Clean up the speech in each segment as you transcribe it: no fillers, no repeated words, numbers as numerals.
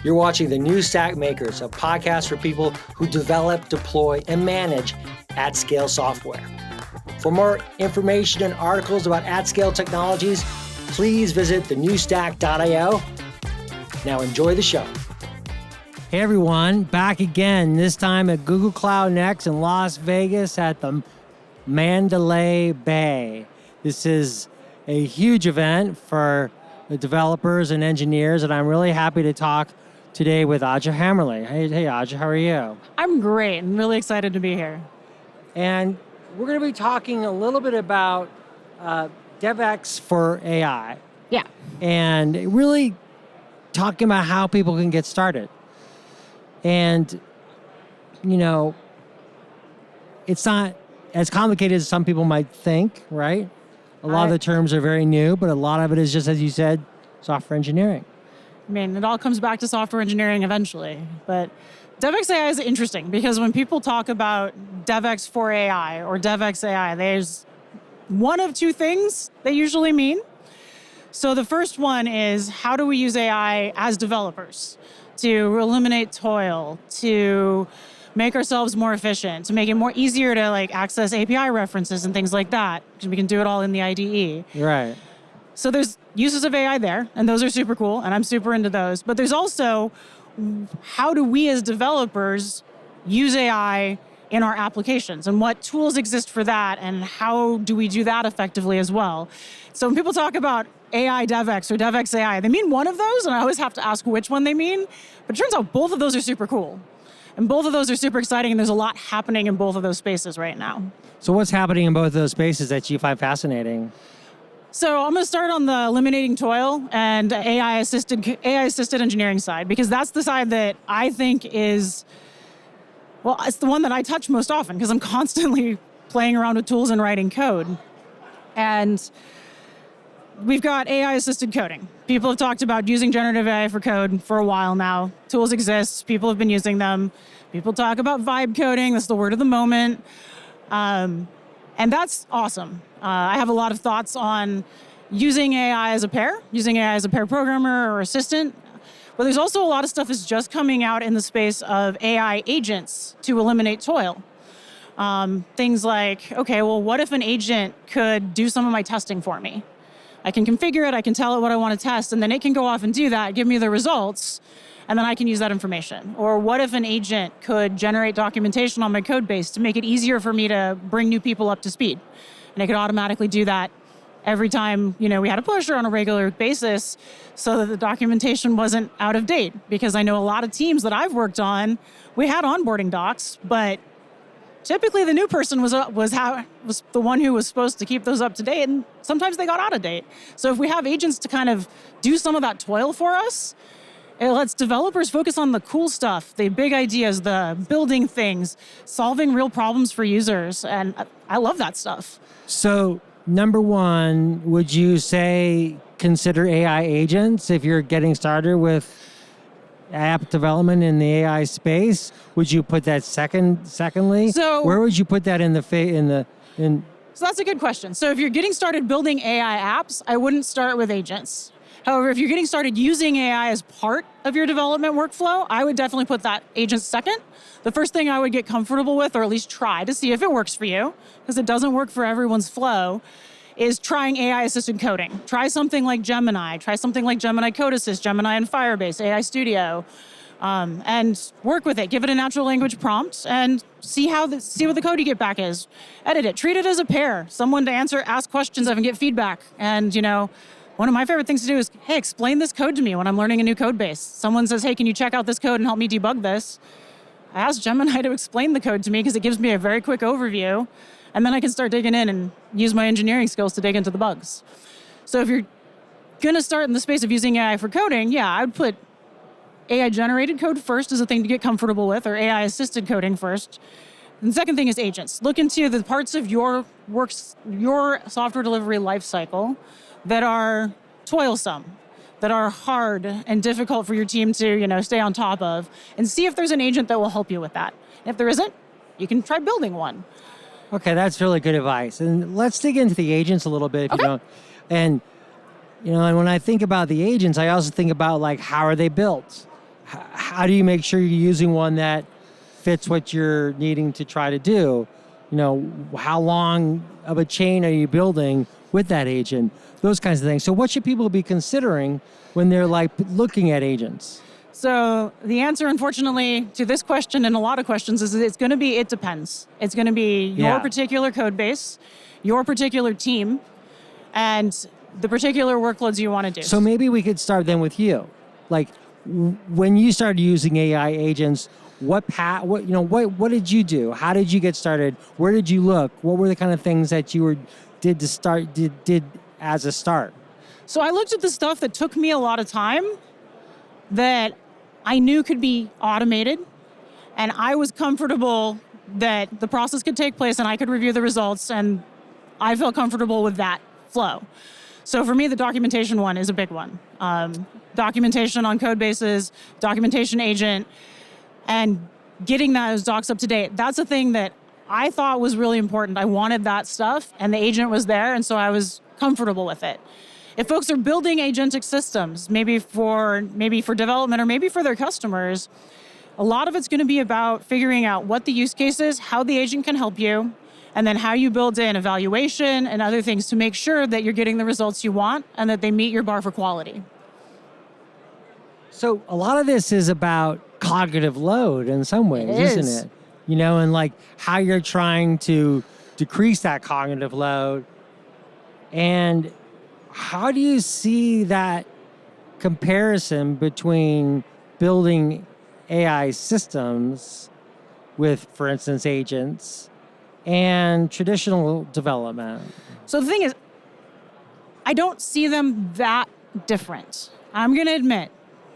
You're watching The New Stack Makers, a podcast for people who develop, deploy, and manage at-scale software. For more information and articles about at-scale technologies, please visit thenewstack.io. Now enjoy the show. Hey everyone, back again, this time at Google Cloud Next in Las Vegas at the Mandalay Bay. This is a huge event for the developers and engineers, and I'm really happy to talk today with Aja Hammerly. Hey Aja, how are you? I'm great. I'm really excited to be here. And we're going to be talking a little bit about DevEx for AI. Yeah. And really talking about how people can get started. And, you know, it's not as complicated as some people might think, right? A lot of the terms are very new, but a lot of it is just, as you said, software engineering. I mean, it all comes back to software engineering eventually. But DevEx AI is interesting because when people talk about DevEx for AI or DevEx AI, there's one of two things they usually mean. So the first one is, how do we use AI as developers to eliminate toil, to make ourselves more efficient, to make it more easier to access API references and things like that, because we can do it all in the IDE. Right. So there's uses of AI there, and those are super cool, and I'm super into those. But there's also, how do we as developers use AI in our applications, and what tools exist for that, and how do we do that effectively as well? So when people talk about AI DevEx or DevEx AI, they mean one of those, and I always have to ask which one they mean. But it turns out both of those are super cool. And both of those are super exciting, and there's a lot happening in both of those spaces right now. So what's happening in both of those spaces that you find fascinating? So I'm going to start on the eliminating toil and AI-assisted engineering side, because that's the side that I think is, well, it's the one that I touch most often because I'm constantly playing around with tools and writing code. And we've got AI-assisted coding. People have talked about using generative AI for code for a while now. Tools exist. People have been using them. People talk about vibe coding. That's the word of the moment. And that's awesome. I have a lot of thoughts on using AI as a pair programmer or assistant. But there's also a lot of stuff that's just coming out in the space of AI agents to eliminate toil. Things like, okay, well, what if an agent could do some of my testing for me? I can configure it, I can tell it what I want to test, and then it can go off and do that, give me the results, and then I can use that information. Or what if an agent could generate documentation on my code base to make it easier for me to bring new people up to speed? And it could automatically do that every time, we had a pusher on a regular basis so that the documentation wasn't out of date. Because I know a lot of teams that I've worked on, we had onboarding docs, but typically the new person was the one who was supposed to keep those up to date, and sometimes they got out of date. So if we have agents to kind of do some of that toil for us, it lets developers focus on the cool stuff, the big ideas, the building things, solving real problems for users, and I love that stuff. So, number one, would you say consider AI agents if you're getting started with app development in the AI space? Would you put that secondly? So where would you put that So that's a good question. So if you're getting started building AI apps, I wouldn't start with agents. However, if you're getting started using AI as part of your development workflow, I would definitely put that agent second. The first thing I would get comfortable with, or at least try to see if it works for you, because it doesn't work for everyone's flow, is trying AI-assisted coding. Try something like Gemini. Try something like Gemini Code Assist, Gemini and Firebase, AI Studio, and work with it. Give it a natural language prompt and see what the code you get back is. Edit it. Treat it as a pair. Someone to ask questions of and get feedback. And, one of my favorite things to do is, hey, explain this code to me when I'm learning a new code base. Someone says, hey, can you check out this code and help me debug this? I ask Gemini to explain the code to me because it gives me a very quick overview. And then I can start digging in and use my engineering skills to dig into the bugs. So if you're going to start in the space of using AI for coding, yeah, I would put AI-generated code first as a thing to get comfortable with, or AI-assisted coding first. And the second thing is agents. Look into the parts of your software delivery lifecycle that are toilsome, that are hard and difficult for your team to stay on top of, and see if there's an agent that will help you with that. And if there isn't, you can try building one. Okay, that's really good advice. And let's dig into the agents a little bit, if you don't. And and when I think about the agents, I also think about how are they built? how do you make sure you're using one that fits what you're needing to try to do? How long of a chain are you building with that agent? Those kinds of things. So what should people be considering when they're like looking at agents? So the answer, unfortunately, to this question and a lot of questions is it depends. It's going to be your particular code base, your particular team, and the particular workloads you want to do. So maybe we could start then with you. Like when you started using AI agents, what did you do? How did you get started? Where did you look? What were the kind of things that you did as a start? So I looked at the stuff that took me a lot of time that I knew could be automated, and I was comfortable that the process could take place and I could review the results, and I felt comfortable with that flow. So for me, the documentation one is a big one. Documentation on code bases, documentation agent, and getting those docs up to date. That's a thing that I thought was really important. I wanted that stuff, and the agent was there, and so I was comfortable with it. If folks are building agentic systems, maybe for development or maybe for their customers, a lot of it's going to be about figuring out what the use case is, how the agent can help you, and then how you build in evaluation and other things to make sure that you're getting the results you want and that they meet your bar for quality. So a lot of this is about cognitive load in some ways, isn't it? And like how you're trying to decrease that cognitive load. And how do you see that comparison between building AI systems with, for instance, agents and traditional development? So the thing is, I don't see them that different. I'm going to admit,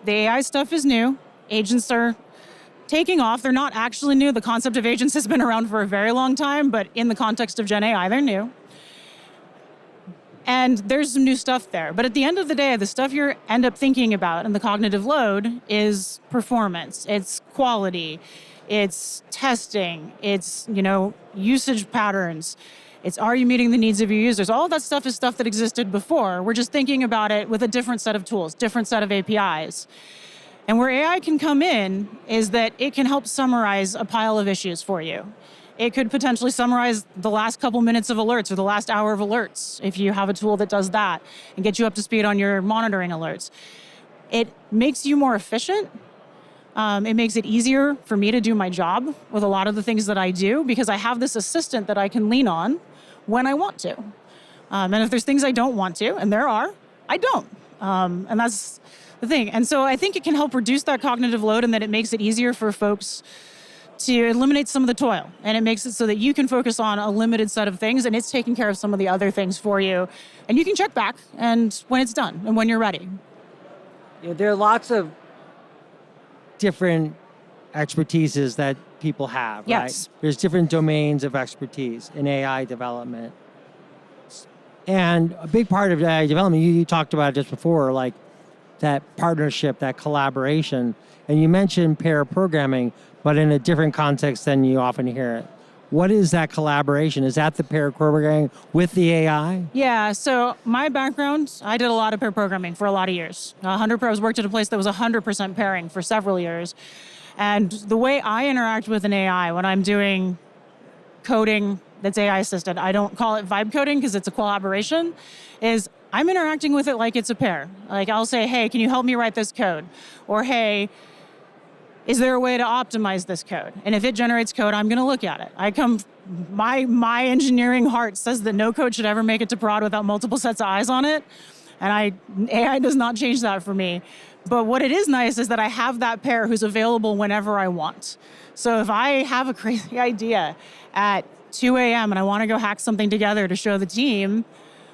the AI stuff is new. Agents are taking off. They're not actually new. The concept of agents has been around for a very long time, but in the context of Gen AI, they're new. And there's some new stuff there. But at the end of the day, the stuff you end up thinking about and the cognitive load is performance, it's quality, it's testing, it's, usage patterns, it's are you meeting the needs of your users? All of that stuff is stuff that existed before. We're just thinking about it with a different set of tools, different set of APIs. And where AI can come in is that it can help summarize a pile of issues for you. It could potentially summarize the last couple minutes of alerts or the last hour of alerts if you have a tool that does that and get you up to speed on your monitoring alerts. It makes you more efficient. It makes it easier for me to do my job with a lot of the things that I do because I have this assistant that I can lean on when I want to. And if there's things I don't want to, and there are, I don't. And that's the thing. And so I think it can help reduce that cognitive load and that it makes it easier for folks to eliminate some of the toil. And it makes it so that you can focus on a limited set of things and it's taking care of some of the other things for you. And you can check back and when it's done and when you're ready. Yeah, there are lots of different expertises that people have, yes. Right? There's different domains of expertise in AI development. And a big part of AI development, you talked about it just before, like that partnership, that collaboration. And you mentioned pair programming, but in a different context than you often hear it. What is that collaboration? Is that the pair programming with the AI? Yeah, so my background, I did a lot of pair programming for a lot of years. I worked at a place that was 100% pairing for several years. And the way I interact with an AI when I'm doing coding that's AI assisted, I don't call it vibe coding because it's a collaboration, is I'm interacting with it like it's a pair. Like I'll say, hey, can you help me write this code? Or hey, is there a way to optimize this code? And if it generates code, I'm gonna look at it. My engineering heart says that no code should ever make it to prod without multiple sets of eyes on it. And AI does not change that for me. But what it is nice is that I have that pair who's available whenever I want. So if I have a crazy idea at 2 a.m. and I wanna go hack something together to show the team,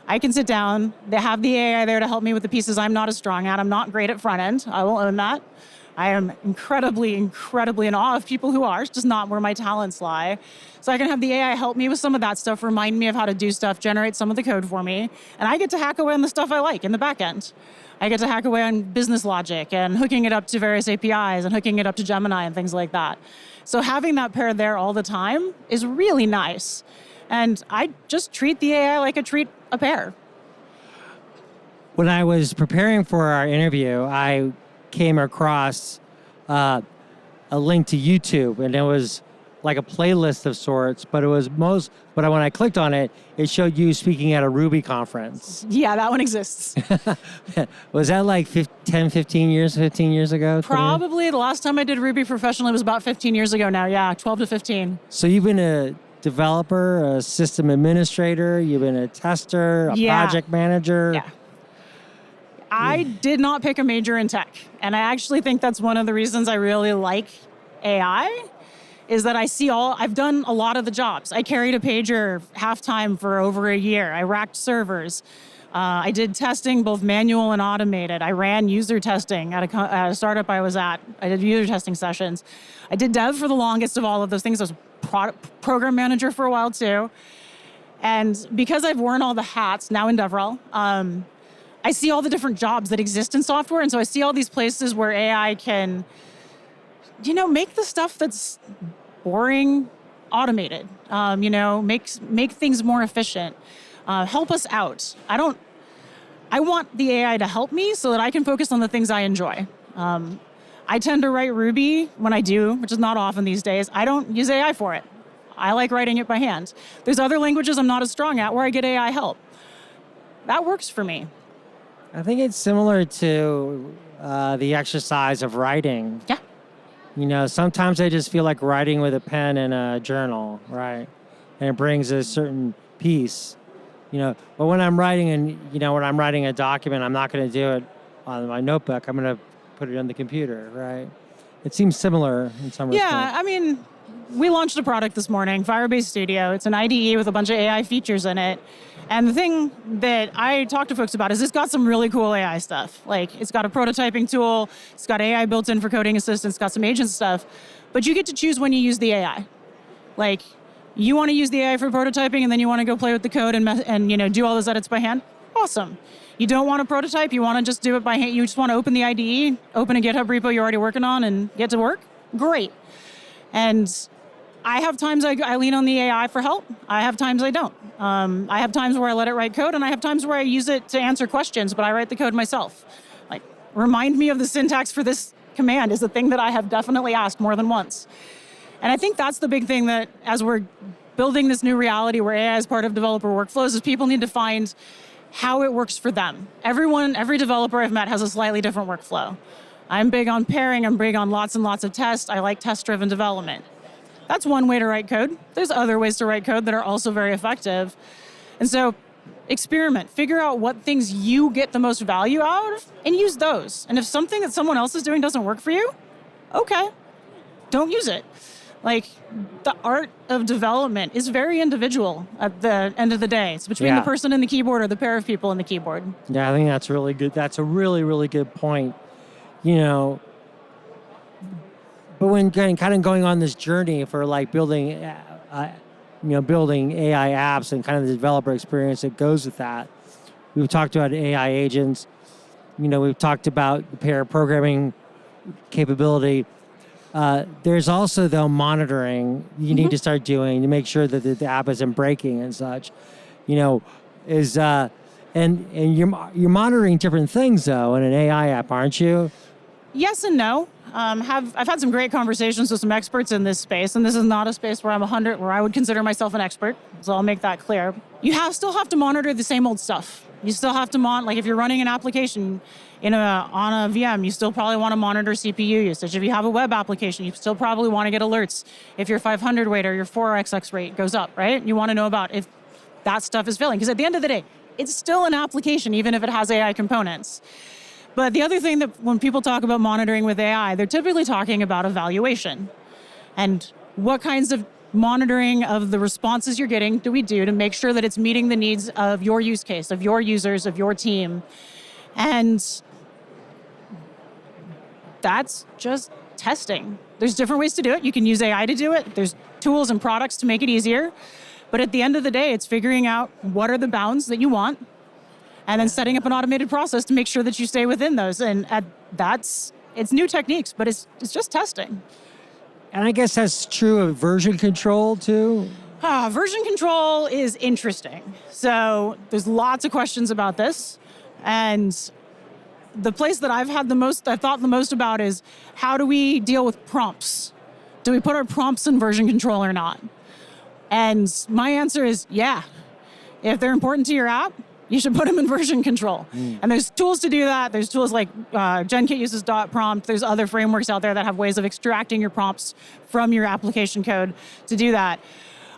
I can sit down, they have the AI there to help me with the pieces I'm not as strong at. I'm not great at front end, I will own that. I am incredibly, incredibly in awe of people who are. It's just not where my talents lie. So I can have the AI help me with some of that stuff, remind me of how to do stuff, generate some of the code for me. And I get to hack away on the stuff I like in the back end. I get to hack away on business logic and hooking it up to various APIs and hooking it up to Gemini and things like that. So having that pair there all the time is really nice. And I just treat the AI like I treat a pair. When I was preparing for our interview, I came across a link to YouTube, and it was like a playlist of sorts, but when I clicked on it, it showed you speaking at a Ruby conference. Yeah, that one exists. Was that like 15 years ago? Probably the last time I did Ruby professionally was about 15 years ago now. Yeah, 12 to 15. So you've been a developer, a system administrator, you've been a tester, a project manager. Yeah. I did not pick a major in tech. And I actually think that's one of the reasons I really like AI, is that I've done a lot of the jobs. I carried a pager half-time for over a year. I racked servers. I did testing, both manual and automated. I ran user testing at a startup I was at. I did user testing sessions. I did dev for the longest of all of those things. I was program manager for a while too. And because I've worn all the hats now in DevRel, I see all the different jobs that exist in software. And so I see all these places where AI can, make the stuff that's boring automated, make things more efficient, help us out. I want the AI to help me so that I can focus on the things I enjoy. I tend to write Ruby when I do, which is not often these days. I don't use AI for it. I like writing it by hand. There's other languages I'm not as strong at where I get AI help. That works for me. I think it's similar to the exercise of writing. Yeah. Sometimes I just feel like writing with a pen in a journal, right? And it brings a certain peace, But when I'm writing a document, I'm not going to do it on my notebook. I'm going to put it on the computer, right? It seems similar in some respects. Yeah, we launched a product this morning, Firebase Studio. It's an IDE with a bunch of AI features in it. And the thing that I talk to folks about is it's got some really cool AI stuff. Like, it's got a prototyping tool, it's got AI built in for coding assistance, it's got some agent stuff, but you get to choose when you use the AI. Like, you want to use the AI for prototyping and then you want to go play with the code and do all those edits by hand? Awesome. You don't want to prototype, you want to just do it by hand, you just want to open the IDE, open a GitHub repo you're already working on and get to work? Great. And I have times I lean on the AI for help. I have times I don't. I have times where I let it write code, and I have times where I use it to answer questions, but I write the code myself. Like, remind me of the syntax for this command is a thing that I have definitely asked more than once. And I think that's the big thing that as we're building this new reality where AI is part of developer workflows is people need to find how it works for them. Every developer I've met has a slightly different workflow. I'm big on pairing, I'm big on lots and lots of tests. I like test-driven development. That's one way to write code. There's other ways to write code that are also very effective. And so experiment, figure out what things you get the most value out of and use those. And if something that someone else is doing doesn't work for you, okay, don't use it. Like, the art of development is very individual at the end of the day. It's between the person and the keyboard or the pair of people in the keyboard. Yeah, I think that's really good. That's a really, really good point. But when kind of going on this journey for like building AI apps and kind of the developer experience that goes with that, we've talked about AI agents. We've talked about the pair programming capability. There's also, though, monitoring you need to start doing to make sure that the app isn't breaking and such. And you're monitoring different things, though, in an AI app, aren't you? Yes and no. I've had some great conversations with some experts in this space, and this is not a space where where I would consider myself an expert, so I'll make that clear. You still have to monitor the same old stuff. You still have to like if you're running an application on a VM, you still probably want to monitor CPU usage. If you have a web application, you still probably want to get alerts if your 500 weight or your 4xx rate goes up, right? You want to know about if that stuff is failing, because at the end of the day, it's still an application, even if it has AI components. But the other thing that when people talk about monitoring with AI, they're typically talking about evaluation. And what kinds of monitoring of the responses you're getting do we do to make sure that it's meeting the needs of your use case, of your users, of your team? And that's just testing. There's different ways to do it. You can use AI to do it. There's tools and products to make it easier. But at the end of the day, it's figuring out what are the bounds that you want, and then setting up an automated process to make sure that you stay within those. And it's new techniques, but it's just testing. And I guess that's true of version control too. Version control is interesting. So there's lots of questions about this. And the place that I've thought the most about is how do we deal with prompts? Do we put our prompts in version control or not? And my answer is yeah. If they're important to your app, you should put them in version control. And there's tools to do that. There's tools like GenKit uses .prompt. There's other frameworks out there that have ways of extracting your prompts from your application code to do that.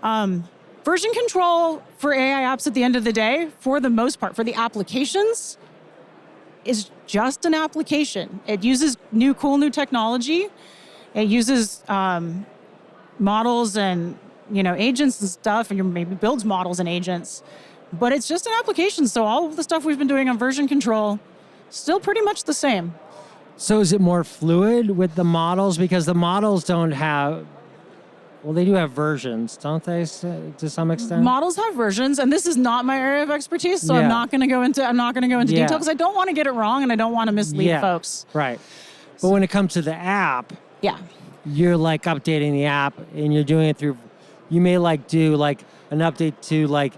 Version control for AI apps at the end of the day, for the most part, for the applications, is just an application. It uses cool new technology. It uses models and agents and stuff, and maybe builds models and agents. But it's just an application, so all of the stuff we've been doing on version control, still pretty much the same. So is it more fluid with the models? Because the models don't have, well, they do have versions, don't they, to some extent? Models have versions, and this is not my area of expertise, so I'm not going to go into detail because I don't want to get it wrong and I don't want to mislead folks. Right. But when it comes to the app, you're like updating the app, and you're doing it through. You may do an update to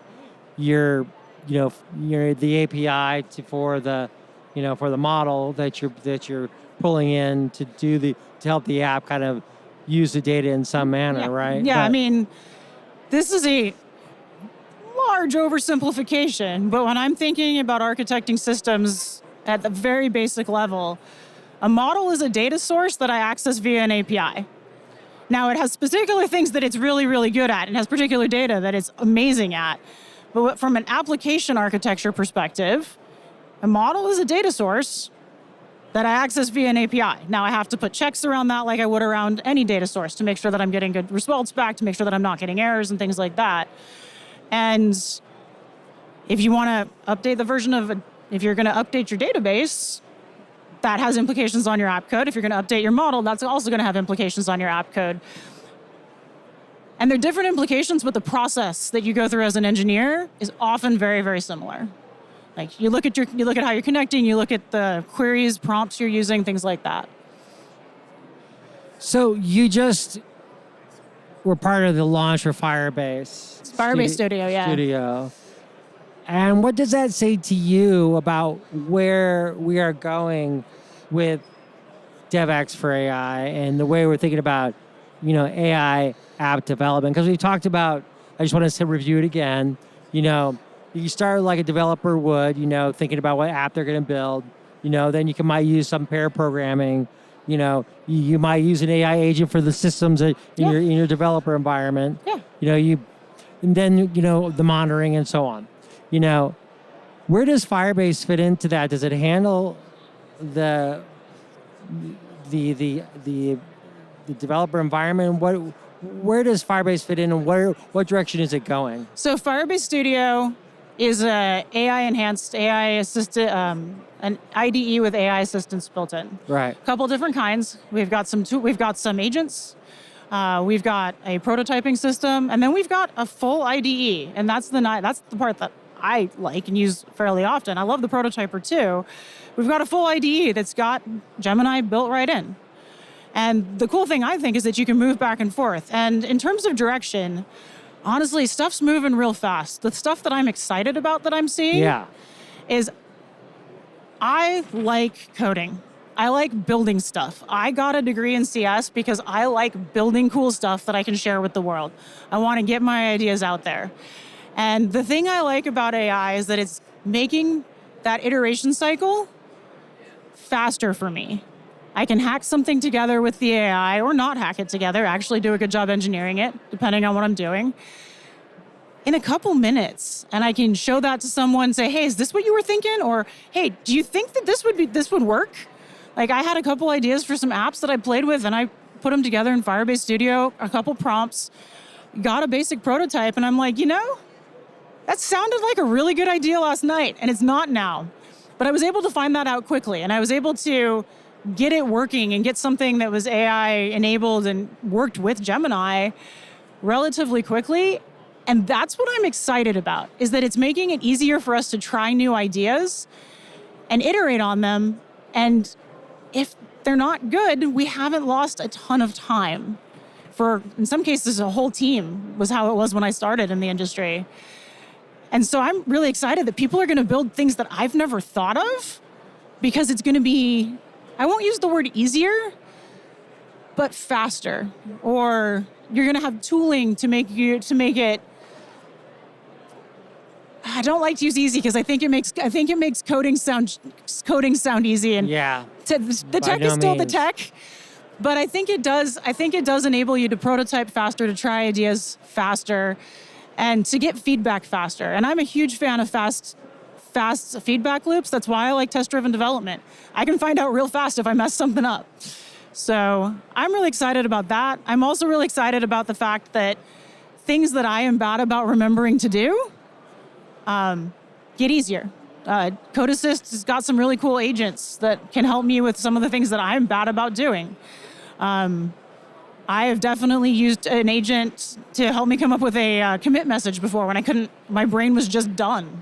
your the API for the model that you're pulling in to help the app kind of use the data in some manner, right? Yeah, I mean, this is a large oversimplification, but when I'm thinking about architecting systems at the very basic level, a model is a data source that I access via an API. Now, it has particular things that it's really, really good at, and has particular data that it's amazing at. But from an application architecture perspective, a model is a data source that I access via an API. Now, I have to put checks around that like I would around any data source to make sure that I'm getting good results back, to make sure that I'm not getting errors and things like that. And if you want to update the version if you're going to update your database, that has implications on your app code. If you're going to update your model, that's also going to have implications on your app code. And they're different implications, but the process that you go through as an engineer is often very, very similar. Like you look at how you're connecting, you look at the queries, prompts you're using, things like that. So you just were part of the launch for Firebase. Firebase Studio, yeah. Studio. And what does that say to you about where we are going with DevEx for AI and the way we're thinking about, AI app development? Because we talked about, I just want to review it again, you start like a developer would, thinking about what app they're going to build, then you might use some pair programming, you might use an AI agent for the systems in your developer environment. Yeah. And then the monitoring and so on. Where does Firebase fit into that? Does it handle the developer environment? Where does Firebase fit in, and what direction is it going? So Firebase Studio is a AI-enhanced, AI-assisted, an IDE with AI assistance built in. Right. A couple different kinds. We've got some agents. We've got a prototyping system, and then we've got a full IDE, and that's the part that I like and use fairly often. I love the prototyper too. We've got a full IDE that's got Gemini built right in. And the cool thing, I think, is that you can move back and forth. And in terms of direction, honestly, stuff's moving real fast. The stuff that I'm excited about that I'm seeing is I like coding. I like building stuff. I got a degree in CS because I like building cool stuff that I can share with the world. I want to get my ideas out there. And the thing I like about AI is that it's making that iteration cycle faster for me. I can hack something together with the AI or not hack it together, actually do a good job engineering it, depending on what I'm doing, in a couple minutes. And I can show that to someone, say, hey, is this what you were thinking? Or, hey, do you think that this would work? Like, I had a couple ideas for some apps that I played with, and I put them together in Firebase Studio, a couple prompts, got a basic prototype, and I'm like, that sounded like a really good idea last night, and it's not now. But I was able to find that out quickly, and I was able to get it working and get something that was AI-enabled and worked with Gemini relatively quickly. And that's what I'm excited about, is that it's making it easier for us to try new ideas and iterate on them. And if they're not good, we haven't lost a ton of time. In some cases, a whole team was how it was when I started in the industry. And so I'm really excited that people are going to build things that I've never thought of because it's going to be, I won't use the word easier, but faster. Or you're going to have tooling to make it. I don't like to use easy because I think it makes coding sound easy. And Yeah. The tech is still the tech, but I think it does enable you to prototype faster, to try ideas faster, and to get feedback faster. And I'm a huge fan of fast feedback loops. That's why I like test-driven development. I can find out real fast if I mess something up. So I'm really excited about that. I'm also really excited about the fact that things that I am bad about remembering to do get easier. Code Assist has got some really cool agents that can help me with some of the things that I'm bad about doing. I have definitely used an agent to help me come up with a commit message before when I couldn't, my brain was just done.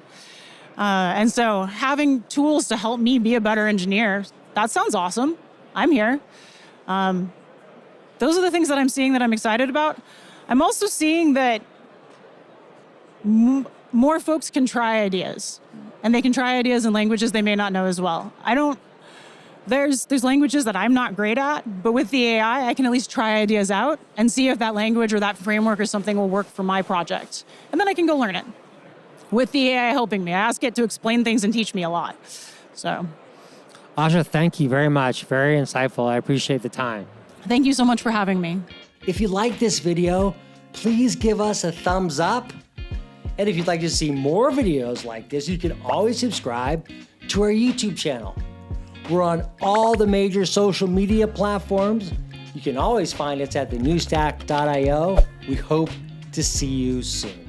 And so having tools to help me be a better engineer, that sounds awesome. I'm here. Those are the things that I'm seeing that I'm excited about. I'm also seeing that more folks can try ideas, and they can try ideas in languages they may not know as well. There's languages that I'm not great at, but with the AI, I can at least try ideas out and see if that language or that framework or something will work for my project. And then I can go learn it. With the AI helping me, I ask it to explain things and teach me a lot. So, Asha, thank you very much. Very insightful. I appreciate the time. Thank you so much for having me. If you like this video, please give us a thumbs up. And if you'd like to see more videos like this, you can always subscribe to our YouTube channel. We're on all the major social media platforms. You can always find us at thenewstack.io. We hope to see you soon.